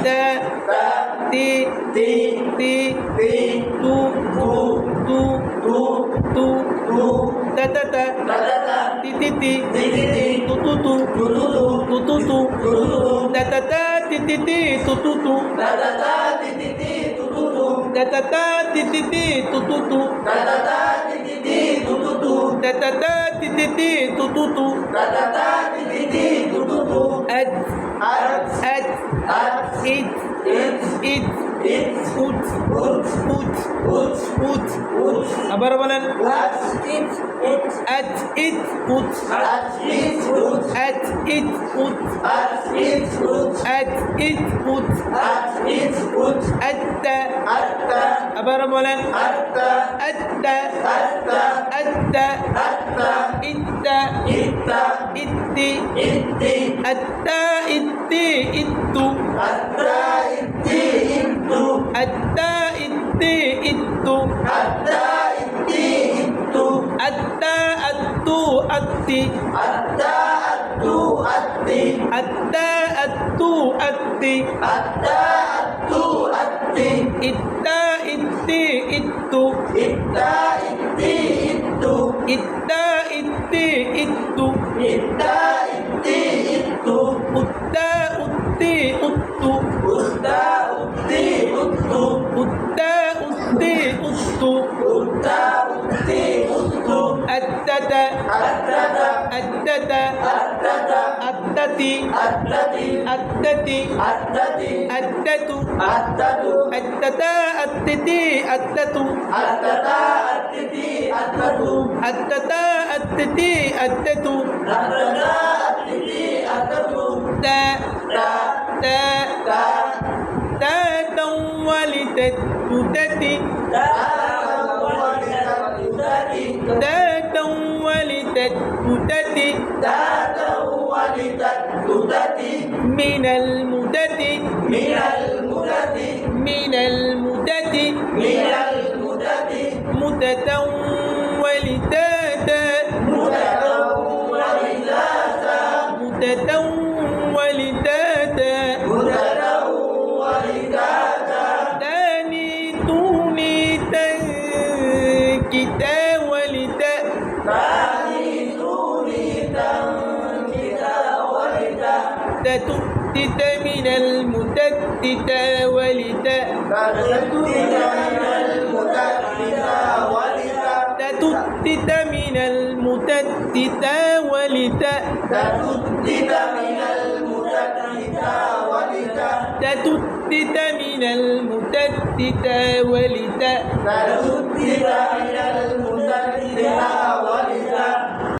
تا تي تي تو تا تي تي تو تا تي تي تو تا تي تي تو আবার বলেন আবার বলেন من المدد مدة ولدادا داني دوني تنكتا ولدا تتدد من المدد ولدا تتدد من المدد ولدا تتدد من المدد ولدا